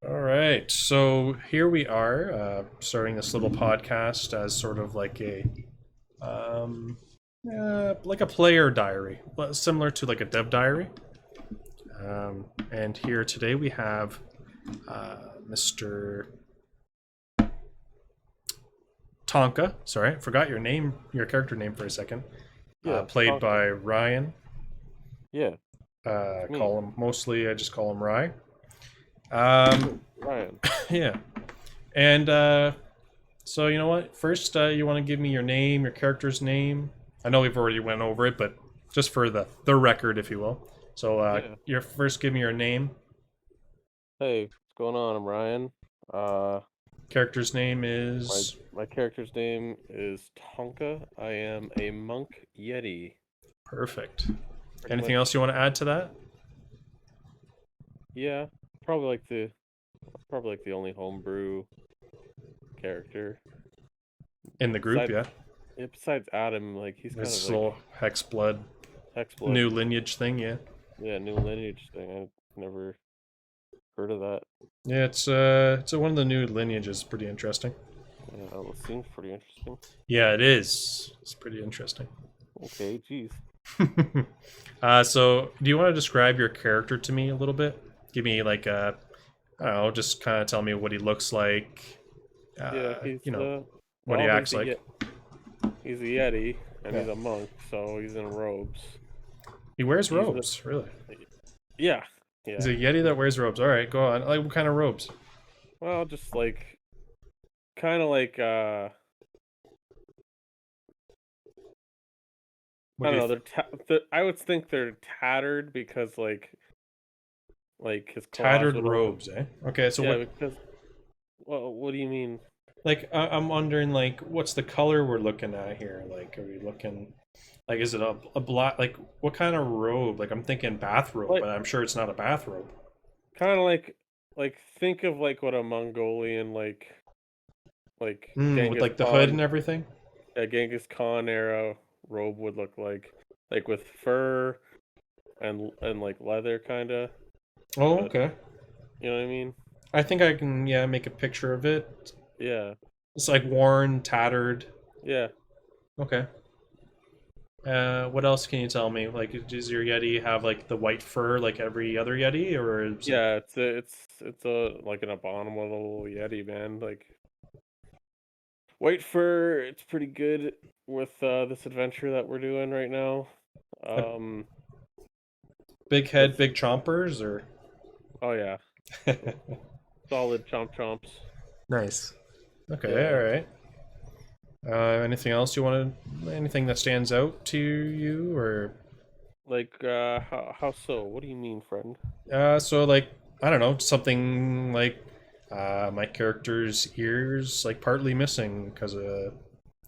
All right, so here we are, starting this little podcast as sort of um, like a player diary, but similar to like a dev diary. And here today we have Mr. Tonka. Sorry, I forgot your name, your character name for a second. Yeah, Played Tonka. by Ryan. Yeah, it's me. Call him mostly. I just call him Rye. Sure, Um, Ryan. yeah, and so you know what? First, you want to give me your name, your character's name. I know we've already went over it, but just for the record, if you will. So, Yeah. your first, give me your name. Hey, what's going on? I'm Ryan. Uh, Character's name my is my character's name is Tonka. I am a monk yeti. perfect. Pretty Anything much. else you want to add to that Yeah, probably like the probably like the only homebrew character. in the group? Besides, Yeah, yeah, besides Adam, like he's kind of this like little hex blood hexblood. new lineage thing. Yeah, Yeah, new lineage thing. I've never heard of that. yeah. It's one of the new lineages. Pretty interesting. Yeah, well, it seems pretty interesting. Yeah, it is. It's pretty interesting. Okay, geez. So, do you want to describe your character to me a little bit? Give me like a, I don't know, just kind of tell me what he looks like. Yeah, What he well, acts like. he's a Yeti, and Yeah, he's a monk, so he's in robes. he wears He's the robes. Really, yeah, he's yeah. a yeti that wears robes. All right, go on. Like what kind of robes? Well, just like kind of like What I do don't you? know. I would think they're tattered because like his claws Tattered would always robes, eh? Okay, so yeah what? because well what do you mean? Like, I'm wondering, like, what's the color we're looking at here? Like, are we looking? Like, is it a black? Like, what kind of robe? Like, I'm thinking bathrobe, Like but I'm sure it's not a bathrobe. kind of like think of like what a Mongolian like With Genghis like the hood and Khan everything. a Genghis Khan era robe would look like with fur and like leather kind of, Oh, but okay. you know what I mean? I think I can, yeah, make a picture of it. Yeah, It's like worn, tattered. yeah, Okay. What else can you tell me? Like, does your Yeti have like the white fur like every other Yeti, or is it yeah. It's a like an abominable Yeti, man. Like white fur. It's pretty good with this adventure that we're doing right now. a Um, big head, cause big chompers, or? oh yeah, solid chomps. Nice. Okay, Yeah, all right. Anything else you want to? Anything that stands out to you, or like how so? What do you mean, friend? so like I don't know, something like my character's ears like partly missing because of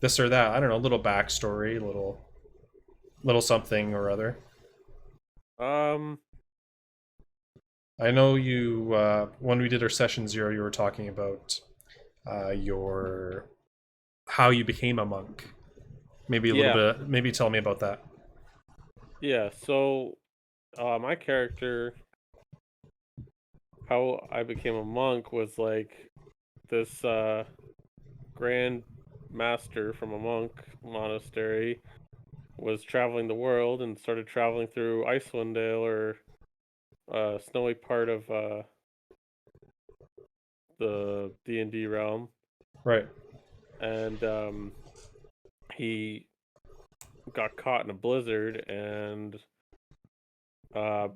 this or that. I don't know, little backstory, little something or other. Um, I know you when we did our session zero, you were talking about your how you became a monk. Maybe a little yeah, bit. Maybe tell me about that. yeah. So my character, how I became a monk was like this grand master from a monk monastery was traveling the world and started traveling through Icewind Dale or snowy part of the D&D realm, Right. and he got caught in a blizzard and uh,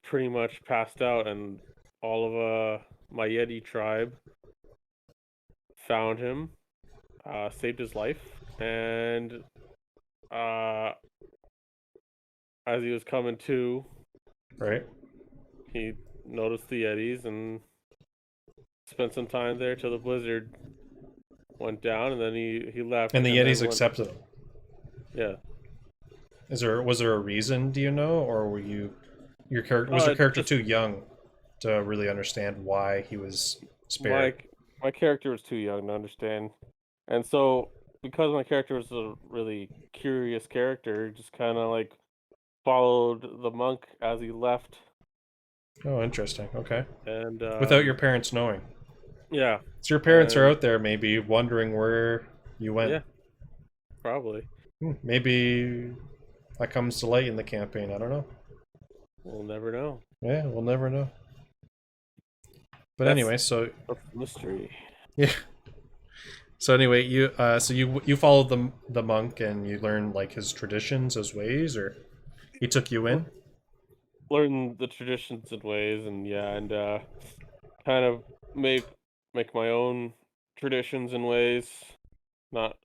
pretty much passed out, and all of my Yeti tribe found him, saved his life, and uh, as he was coming to, Right. he noticed the Yetis and spent some time there till the blizzard went down, and then he left, And the and Yetis then went. accepted him. Yeah. Was there a reason? Do you know, or were you your character was your It's character just too young to really understand why he was spared? my my character was too young to understand, and so because my character was a really curious character, just kind of like followed the monk as he left Oh, interesting. Okay. and Without your parents knowing. yeah, So your parents are and out there maybe wondering where you went. yeah, probably. Maybe that comes to light in the campaign. I don't know. We'll never know. Yeah, we'll never know. But That's anyway, so that's the mystery. yeah. So anyway, you followed the monk and you learned like his traditions, his ways, or he took you in. Learn the traditions and ways, and yeah, and kind of make make my own traditions and ways. Not,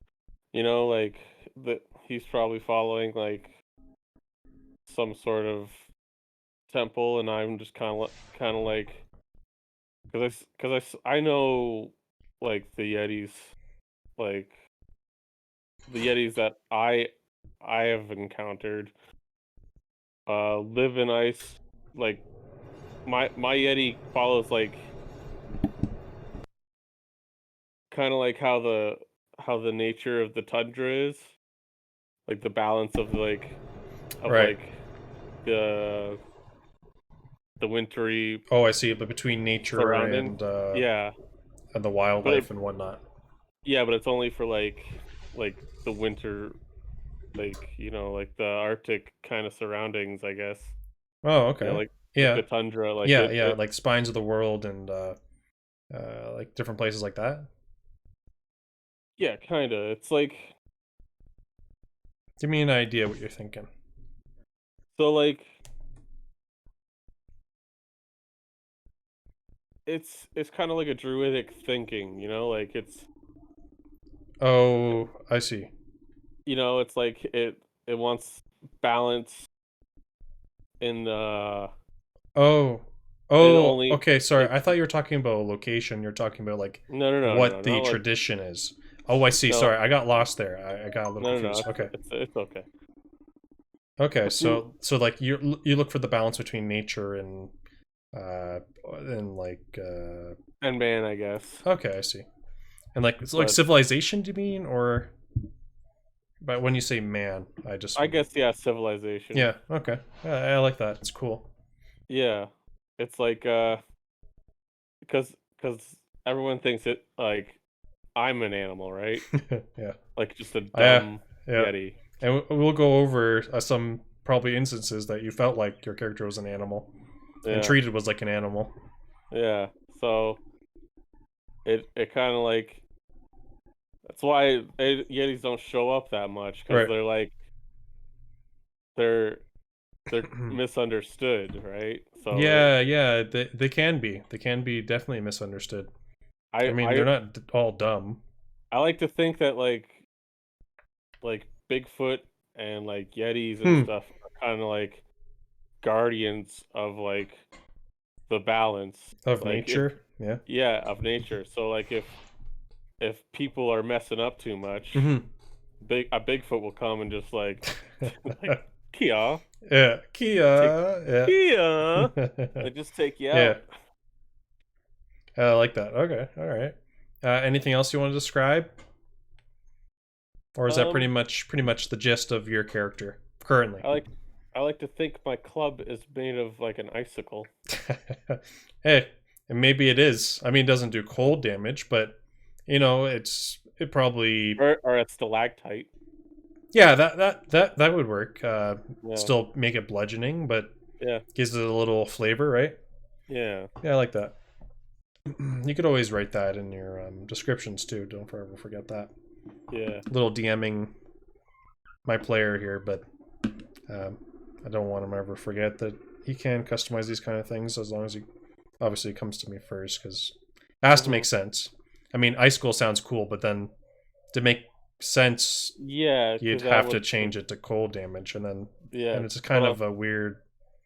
like that he's probably following like some sort of temple, and I'm just kind of like because I know like like the Yetis that I have encountered live in ice. Like my Yeti follows like kind of like how the nature of the tundra is, like the balance of Right. the the wintry Oh, I see. But between nature surroundings. Yeah, and the but wildlife and whatnot. but it's only for like the winter, like like the Arctic kind of surroundings, I guess. Oh, okay. Like Yeah. the tundra, like Yeah, yeah, it like spines of the world and like different places like that. yeah, kind of. It's like Give me an idea what you're thinking. so like it's kind of like a druidic thinking, like Oh, I see. it's like it wants balance in the Oh, and oh, only okay. Sorry, like I thought you were talking about a location. You're talking about like no, what the not like tradition is. Oh, I see. no Sorry, I got lost there. I got a little no, confused. Okay, it's okay. okay. It's in, So like you look for the balance between nature uh and and man, I guess, okay, I see. And like it's like but civilization, do you mean, or but when you say man, I just I guess yeah, civilization. yeah, okay. I like that. It's cool. Yeah, it's like because everyone thinks it like I'm an animal, right? Yeah. Like just a Yeah. dumb Yeah. yeti. And we'll go over some probably instances that you felt like your character was an animal and Yeah, treated was like an animal. yeah. So it kind of like that's why yetis don't show up that much because Right. they're misunderstood, right? So Yeah, yeah, they can be. They can be definitely misunderstood. I I mean, they're I not all dumb. I like to think that like Bigfoot and like Yetis and Hmm. stuff are kind of like guardians of like the balance, Of like if nature. Yeah. yeah, of nature. So like if people are messing up too much, Hmm. a Bigfoot will come and just like Kia, Yeah. take Kia. Kia, Yeah. and just take you Yeah. out. I like that. Okay. All right. Anything else you want to describe? Or is that Um, pretty much the gist of your character currently? I like I like to think my club is made of like an icicle, Hey, and maybe it is. I mean, it doesn't do cold damage, but it probably or a stalactite. yeah, that would work. Yeah, Still make it bludgeoning, but yeah, gives it a little flavor, right? yeah, Yeah, I like that. You could always write that in your descriptions too. Don't ever forget that. yeah. Little DMing my player here, but um, I don't want him to ever forget that he can customize these kind of things as long as he obviously comes to me first because it has to Hmm. make sense. I mean, icicle sounds cool, but then to make sense, Yeah, you'd because that have to would change it to cold damage, yeah. and it's kind Well, of a weird,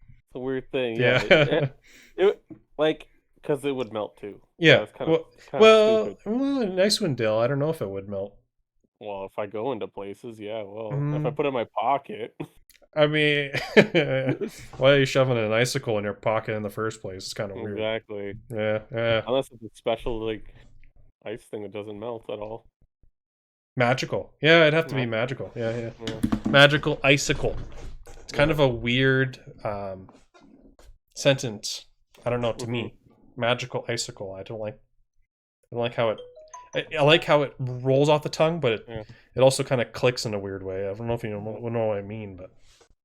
it's a weird thing. Yeah, yeah, it like because it would melt too. yeah. It's Well, kind of stupid. nice one, Dale. I don't know if it would melt. Well, if I go into places, yeah. Well, if I Mm, put it in my pocket, I mean, why are you shoving an icicle in your pocket in the first place? It's kind of weird. exactly. Yeah, yeah. Unless it's a special like ice thing that doesn't melt at all. Magical. Yeah, it'd have to be Magical. magical. Yeah, yeah. Yeah. Magical icicle. It's kind Yeah. of a weird sentence I don't know. To Hmm. me, magical icicle. I don't like how it. I like how it rolls off the tongue, but Yeah, it also kind of clicks in a weird way. I don't know if you know what I mean, but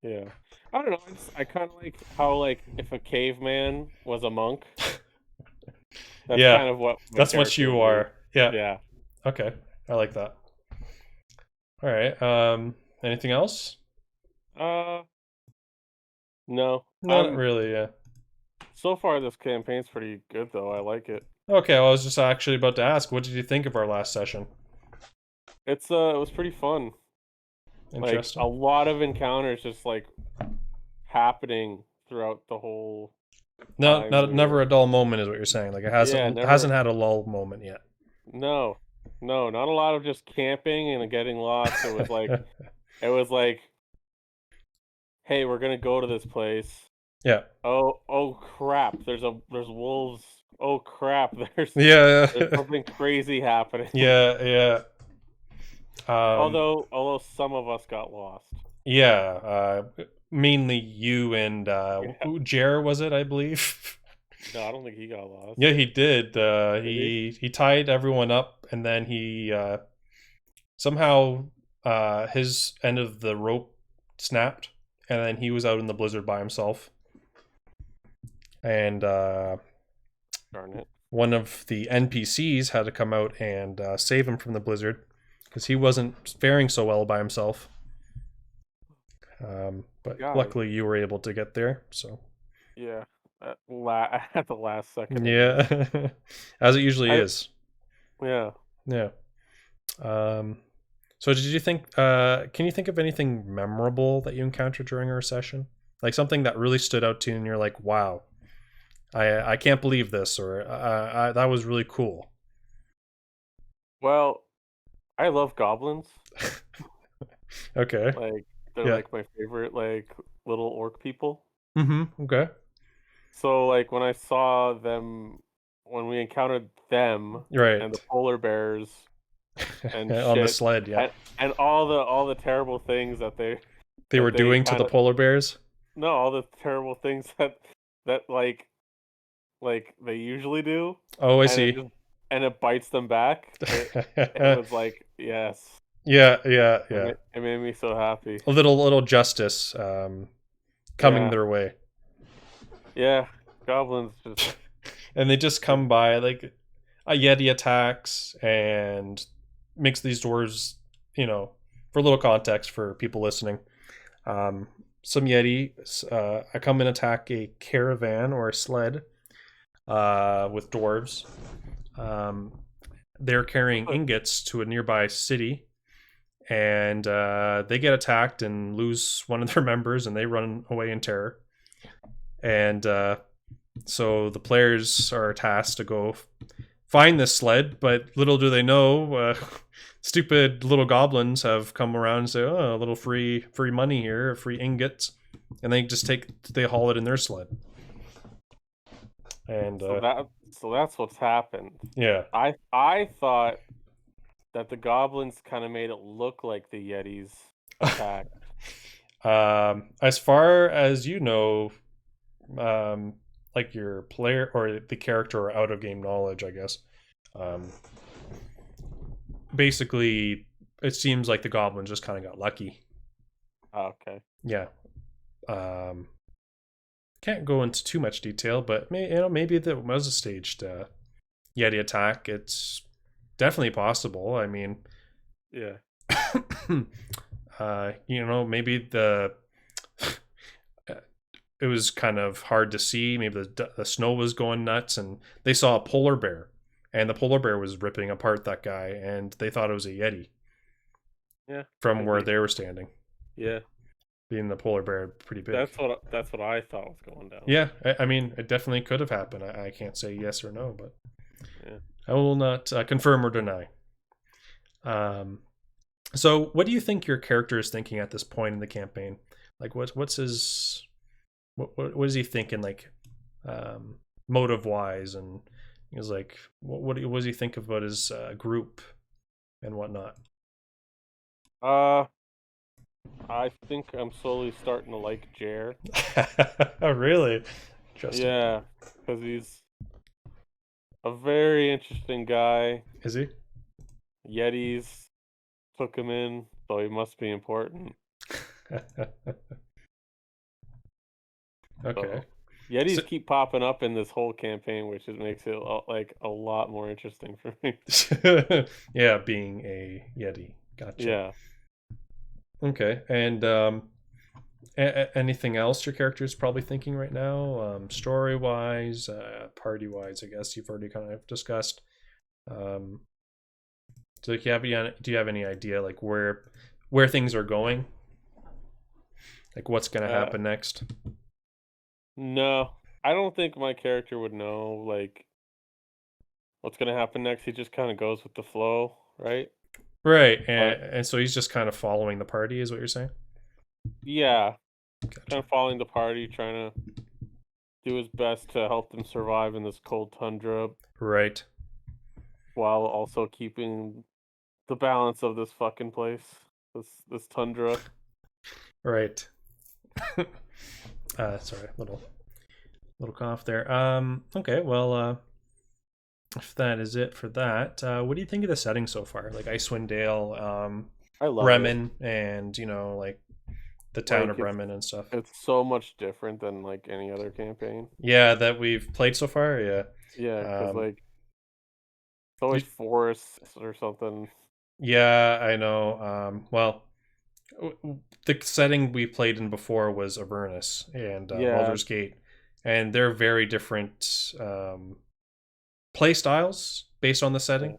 yeah. I don't know. I kind of like how like if a caveman was a monk, that's yeah, kind of what my that's what character you would be. are. Yeah. Yeah. Okay. I like that. All right. Anything else? Uh, no. Not I'm really. Yeah. so far this campaign's pretty good though. I like it. Okay. Well, I was just actually about to ask, what did you think of our last session? It was pretty fun. Like a Interesting. lot of encounters just like happening throughout the whole No, time not we were. never a dull moment is what you're saying. Like it Yeah, hasn't never. had a lull moment yet. No, no, not a lot of just camping and getting lost. It was like, hey, we're gonna go to this place. Yeah. Oh crap! There's wolves. Oh crap! There's Yeah. something crazy happening. Yeah. Yeah. Although some of us got lost. Yeah. Mainly you and Yeah. Jer was it, I believe. No, I don't think he got lost. Yeah, he did. Did he? He tied everyone up, and then he somehow his end of the rope snapped, and then he was out in the blizzard by himself. And Darn it. one of the NPCs had to come out and save him from the blizzard because he wasn't faring so well by himself. But Guy. luckily, you were able to get there. So Yeah. At the last second, I guess. yeah, as it usually I is. Yeah. Yeah. Um, so did you think? Can you think of anything memorable that you encountered during our session? Like something that really stood out to you, and you're like, "Wow, I can't believe this," or "That was really cool." Well, I love goblins. Okay. Like they're Yeah. like my favorite like little orc people. Mm-hmm. Okay. So like when we encountered them and the Right. polar bears and On the shit sled. Yeah. and all the terrible things They were that they doing to kind the of polar bears. no all the terrible things that like they usually do Oh, I and see. it bites them back. It was like yes. Yeah. Yeah. Yeah. It made me so happy. A little justice coming Yeah. their way. Yeah. Goblins just And they just come by like a yeti attacks and makes these doors, for a little context for people listening. Some yeti come and attack a caravan or a sled with dwarves. um, they're carrying ingots to a nearby city, and they get attacked and lose one of their members, and they run away in terror. And so the players are tasked to go find this sled, but little do they know, stupid little goblins have come around and say, "Oh, a little free money here, free ingots," and they haul it in their sled. And so that's what's happened. yeah, I thought that the goblins kind of made it look like the Yetis attacked. as far as you know, um, like your player or the character or out of game knowledge, I guess. Um, Basically, it seems like the goblins just kind of got lucky. Oh, okay. Yeah. Um, can't go into too much detail, but maybe that was a staged Yeti attack. It's definitely possible. I mean, Yeah. maybe it was kind of hard to see. Maybe the snow was going nuts, and they saw a polar bear, and the polar bear was ripping apart that guy, and they thought it was a Yeti Yeah. from Could where be. they were standing. Yeah. Being the polar bear pretty big. That's what I thought was going down. Yeah, I mean, it definitely could have happened. I can't say yes or no, but Yeah. I will not confirm or deny. Um, so, what do you think your character is thinking at this point in the campaign? Like, what's his what is he thinking? Like, motive wise, and he was like, what does he think about his group and whatnot? Uh, I think I'm slowly starting to like Jer. Oh, really? Justin. Yeah, because he's a very interesting guy. Is he? Yetis took him in, so he must be important. Okay. So So, Yetis keep popping up in this whole campaign, which makes it like a lot more interesting for me. yeah, being a Yeti. Gotcha. Yeah. Okay. And anything else your character is probably thinking right now? Story wise, party wise, I guess you've already kind of discussed. Um, so do you have any idea like where things are going? Like what's gonna Uh, happen next? no, I don't think my character would know like what's gonna happen next. He just kind of goes with the flow, right? Right. But And so he's just kind of following the party, is what you're saying? yeah, kind Gotcha. of following the party, trying to do his best to help them survive in this cold tundra Right. while also keeping the balance of this fucking place. This tundra. Right. Sorry, little cough there. Okay, well, if that is it for that, what do you think of the setting so far? Like Icewind Dale, I love it. Bremen, and like the town of Like Bremen and stuff. it's so much different than like any other campaign. Yeah, that we've played so far. Yeah. Yeah, because Um, like it's always you- forests or something. yeah, I know. Well, the setting we played in before was Avernus and Yeah, Baldur's Gate, and they're very different play styles based on the setting. yeah.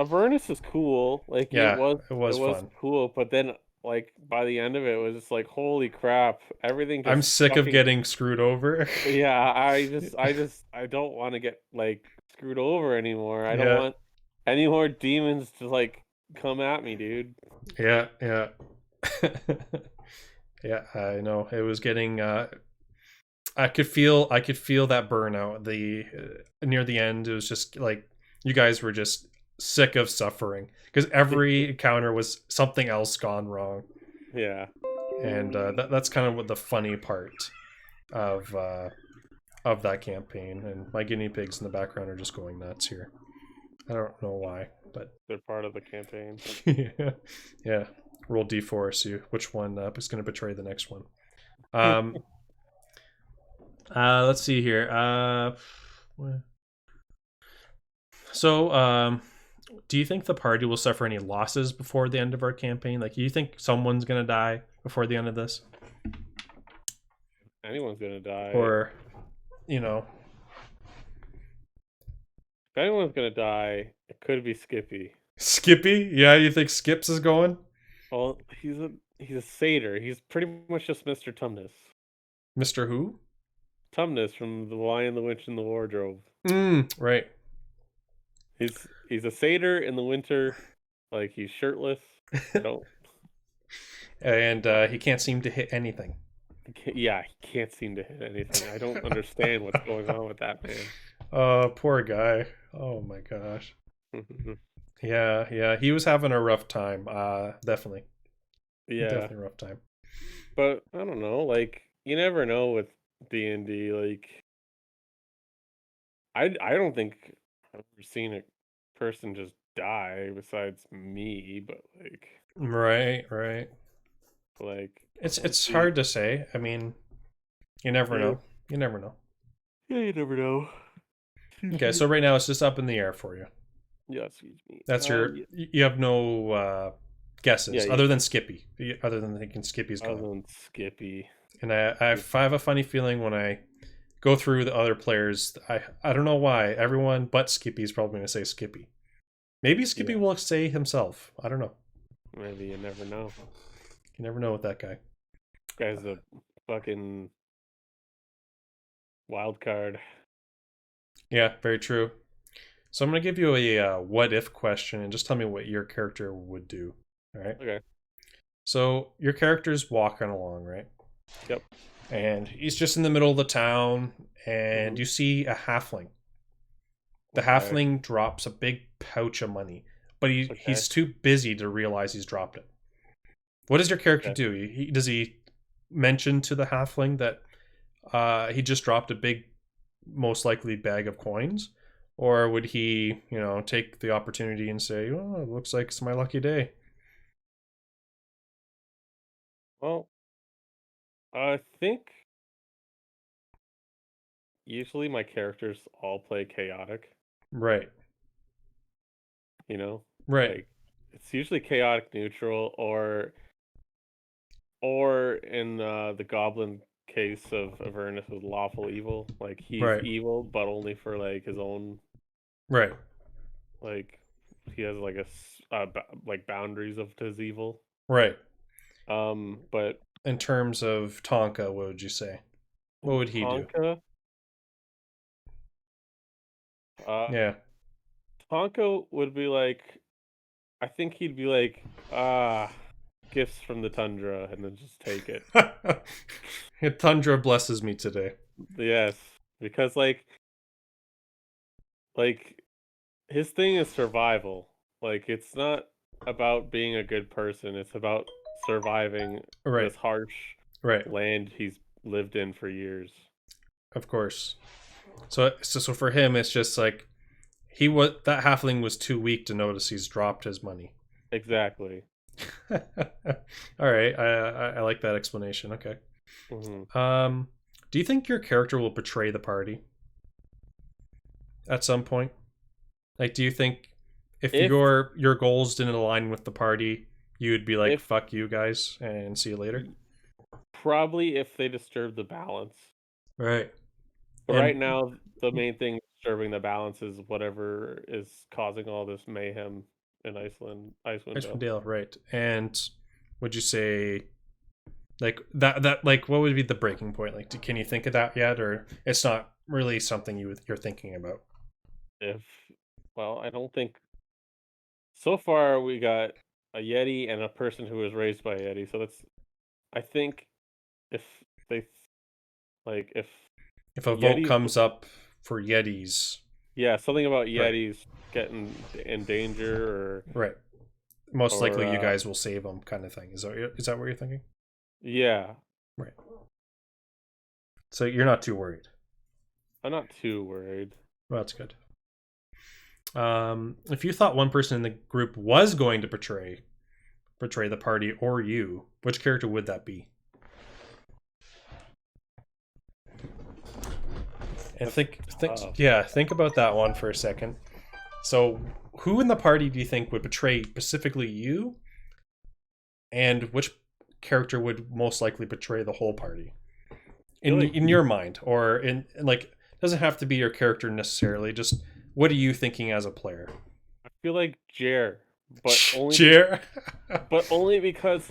Avernus is cool. Like Yeah, it it was was fun. cool, but then like by the end of it, it was just like holy crap, everything I'm just sick of fucking getting screwed over. yeah. I don't want to get like screwed over anymore. I don't Yeah, want any more demons to like come at me, dude. yeah, yeah. Yeah, I know. It was getting I could feel that burnout. The near the end it was just like you guys were just sick of suffering because every encounter was something else gone wrong. Yeah. And that's kind of what the funny part of uh of that campaign. And my guinea pigs in the background are just going nuts here. I don't know why, but They're part of the campaign. yeah, yeah. Roll d4, see which one is going to betray the next one. Um, let's see here. So, do you think the party will suffer any losses before the end of our campaign? Like, do you think someone's going to die before the end of this, Anyone's gonna die. or you know, If anyone's gonna die, it could be Skippy. Skippy? Yeah, you think Skips is going? Well, he's a satyr. He's pretty much just Mr. Tumnus. Mister Who? Tumnus from The Lion, the Witch, and the Wardrobe. Right. He's a satyr in the winter, like he's shirtless. I don't. And he can't seem to hit anything. Yeah, he can't seem to hit anything. I don't understand what's going on with that man. Poor guy. Oh my gosh. Yeah, yeah. He was having a rough time. Definitely. Yeah, Definitely a rough time. but I don't know. Like you never know with D&D. Like I don't think I've ever seen a person just die besides me. But Right, right. let's It's see. hard to say. I mean, you never Yeah, know. You never know. yeah, you never know. Excuse Okay, me. so right now it's just up in the air for you. Yeah, excuse me. That's your. Yeah, You have no yeah, guesses yeah. other than Skippy. Other than thinking Skippy's Other gone. than Skippy. And I have a funny feeling when I go through the other players, I don't know why everyone but Skippy is probably going to say Skippy. Maybe Skippy Yeah, will say himself. I don't know. maybe you never know. You never know with that guy. Guy's a fucking wild card. Yeah, very true. So I'm going to give you a what if question and just tell me what your character would do. All right. Okay. So your character's walking along, right? Yep. And he's just in the middle of the town, and Hmm. you see a halfling. The Okay. halfling drops a big pouch of money, but Okay. he's too busy to realize he's dropped it. What does your character Okay. do? Does he mention to the halfling that he just dropped a big, most likely bag of coins, or would he, take the opportunity and say, "Oh, it looks like it's my lucky day"? Well, I think usually my characters all play chaotic, Right, you know? right, Like it's usually chaotic neutral or in the goblin case of Avernus is lawful evil. Like he's right, evil but only for like his own right, like he has like like boundaries of his evil. right. But In terms of Tonka, what would you say? What would he do? Tonka uh Yeah. Tonka would be like I think he'd be like, gifts from the tundra, and then just take it. Tundra blesses me today. Yes, because like his thing is survival. Like it's not about being a good person. It's about surviving Right, this harsh right. land he's lived in for years. Of course. So for him, it's just like that halfling was too weak to notice he's dropped his money. Exactly. All right, I like that explanation. Okay. Hmm. Do you think your character will betray the party at some point? Like, do you think if If your goals didn't align with the party, you would be like, if "Fuck you guys," and see you later? probably if they disturb the balance. Right. But And right now, the main thing disturbing the balance is whatever is causing all this mayhem in Icewind Icewind Dale. Dale, right? And would you say like that like what would be the breaking point? Like, can you think of that yet, or it's not really something you're thinking about? If well, I don't think so far we got a Yeti and a person who was raised by a Yeti. So that's I think if they if If a vote Yetis, comes up for Yetis, yeah, something about right, Yetis getting in danger right, most or likely you guys will save them, kind of thing. Is that what you're thinking? yeah, Right. So you're not too worried. I'm not too worried. Well, that's good. If you thought one person in the group was going to betray the party or you, which character would that be? And Tough. think about that one for a second. So, who in the party do you think would betray specifically you, and which character would most likely betray the whole party? I feel In your mind, or in like, it doesn't have to be your character necessarily. Just what are you thinking as a player? I feel like Jer, but only Cheer. but only because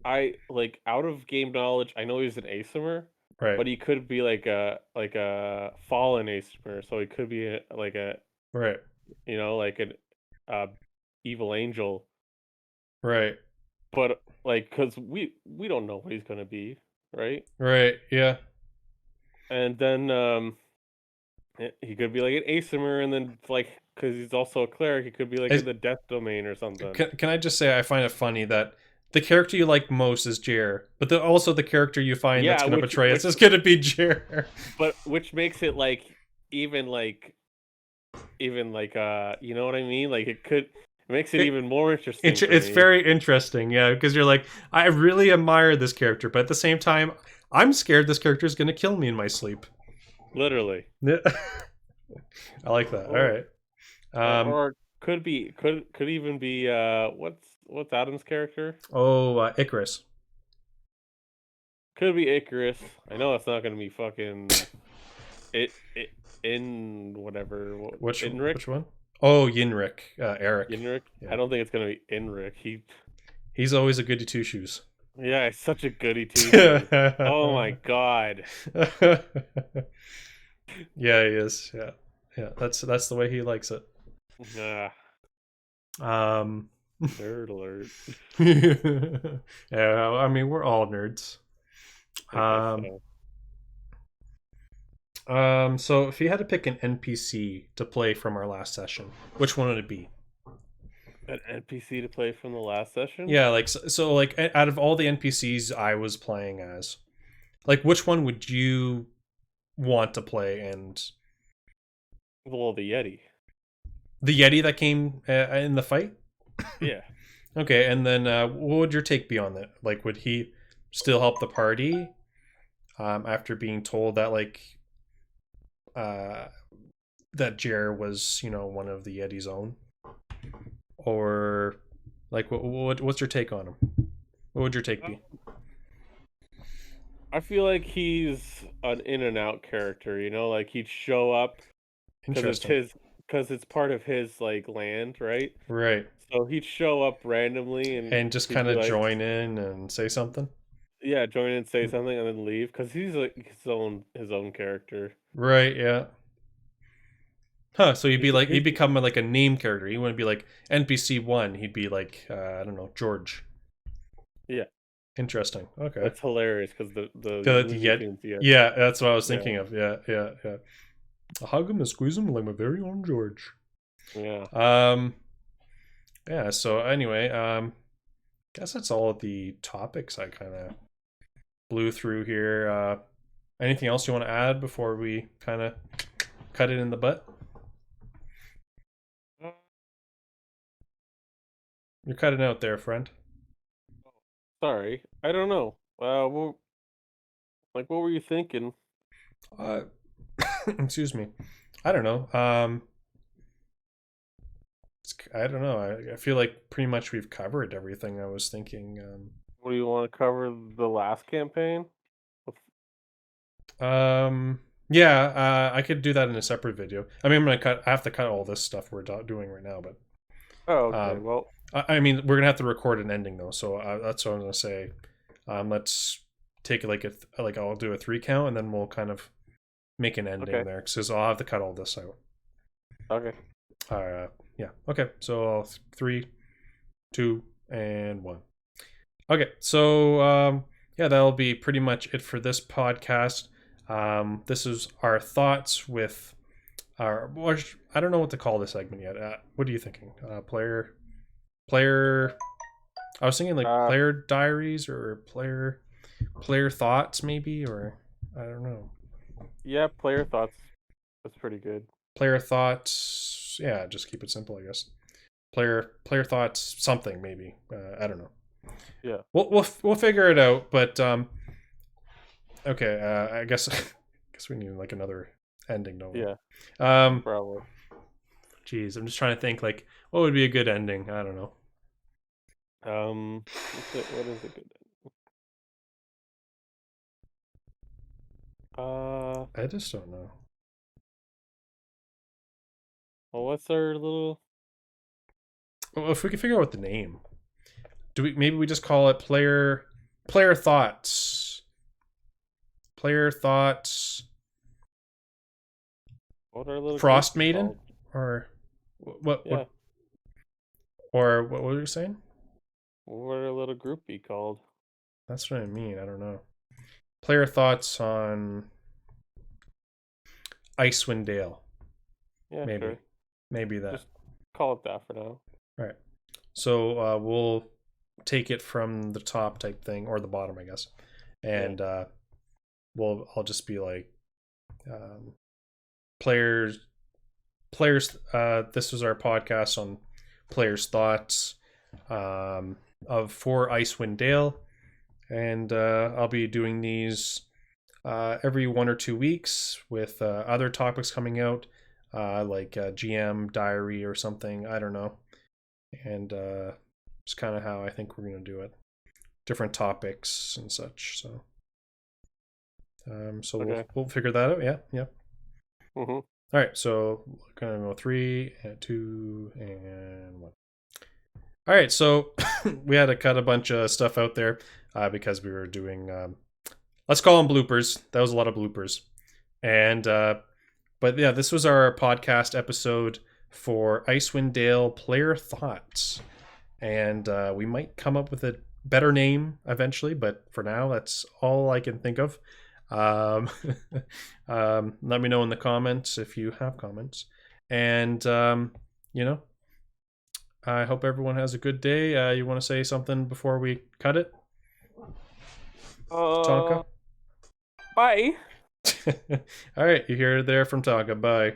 I like out of game knowledge, I know he's an Aesimer, Right, but he could be like a fallen Aesimer, so he could be like a right, like an uh evil angel, right, but like because we don't know what he's gonna be, right? right. Yeah. And then he could be like an Aesimer, and then like because he's also a cleric, he could be like Is, in the death domain or something. can I just say I find it funny that the character you like most is Jer, but also the character you find that's Yeah, going to which betray us which is going to be Jer. but which makes it even you know what I mean? Like it makes it It, even more interesting for it's me. very interesting, yeah, because you're like, I really admire this character, but at the same time, I'm scared this character is going to kill me in my sleep. Literally. Yeah. I like that. All Or right. Um. or could even be what's Adam's character? Oh, Icarus. Could be Icarus. I know it's not gonna be fucking it in whatever Inric? Which one? Oh, Yinrik. Eric. Yinrik? I Yeah. don't think it's gonna be Inric. He's always a goody two shoes. Yeah, he's such a goody two shoes. Oh my god. Yeah, he is. Yeah, yeah. That's the way he likes it. Nah, Um, nerd alert. yeah. I mean, we're all nerds. I guess Um, so. so if you had to pick an NPC to play from our last session, which one would it be? An NPC to play from the last session? Yeah, like so like out of all the NPCs I was playing as, Like, which one would you want to play? And Well, the Yeti. the Yeti that came in the fight? Yeah. Okay, and then what would your take be on that? Like, would he still help the party after being told that, like, uh, that Jer was, one of the Yeti's own? Or, like, what's your take on him? What would your take be? I feel like he's an in and out character, like he'd show up because it's Interesting. his because it's part of his like land, right? Right. So he'd show up randomly and And just he'd kind be of like, join in and say something? yeah, join in, say something, and then leave because he's like his own character. Right, yeah. Huh, so he'd be He's like, he'd he's become like a name character. He wouldn't be like NPC 1. He'd be like, I don't know, George. yeah, Interesting. Okay. that's hilarious because the The Looney Yet, Tunes, yeah, yeah, that's what I was yeah, thinking of. Yeah, yeah, yeah. I hug him and squeeze him like my very own George. yeah. Um, yeah. So anyway, guess that's all of the topics I kind of blew through here. Anything else you want to add before we kind of cut it in the butt? Uh, You're cutting out there, friend. Sorry, I don't know. What were you thinking? Uh, excuse me. I don't know. I don't know. I feel like pretty much we've covered everything I was thinking. What do you want to cover the last campaign? Yeah, I could do that in a separate video. I mean, I have to cut all this stuff we're doing right now, but Oh, okay. um, Well, I mean, we're gonna have to record an ending though, so that's what I'm gonna say. Let's take like like I'll do a 3 count, and then we'll kind of make an ending okay, there, because I'll have to cut all this out. okay. Yeah. Okay. So 3, 2, and 1. Okay. So yeah, that'll be pretty much it for this podcast. This is our thoughts with our. I don't know what to call this segment yet. What are you thinking? Player. I was thinking like Uh, player diaries or player thoughts maybe, or I don't know. yeah, player thoughts. That's pretty good. Player thoughts. Yeah, just keep it simple, I guess. Player thoughts something maybe. I don't know. Yeah. We'll figure it out. But okay. I guess guess we need like another ending, don't we? Yeah, Um. probably. Geez, I'm just trying to think like what would be a good ending. I don't know. What is a good? I just don't know. Well, what's our little? Well, if we can figure out the name, do we? Maybe we just call it player thoughts. Player thoughts. What our little group Frost be Maiden, called? or what? Yeah. What were you saying? What our little group be called? That's what I mean. I don't know. Player thoughts on Icewind Dale. Yeah, Maybe. sure. Maybe that. Just call it that for now. All right. So we'll take it from the top type thing, or the bottom, I guess. Yeah. And I'll just be like, players. This was our podcast on players' thoughts for Icewind Dale, and I'll be doing these every 1 or 2 weeks with other topics coming out, like GM diary or something. I don't know, and it's kind of how I think we're gonna do it. Different topics and such. So, so Okay. we'll figure that out. Yeah, yeah. Mhm. All right, so gonna go 3 and 2 and 1. All right, so we had to cut a bunch of stuff out there because we were doing, let's call them bloopers. That was a lot of bloopers, and but yeah, this was our podcast episode for Icewind Dale player thoughts, and we might come up with a better name eventually, but for now, that's all I can think of. Um, let me know in the comments if you have comments, and you know, I hope everyone has a good day. You want to say something before we cut it, Uh, Tonka? Bye. All right, you hear it there from Tonka. Bye.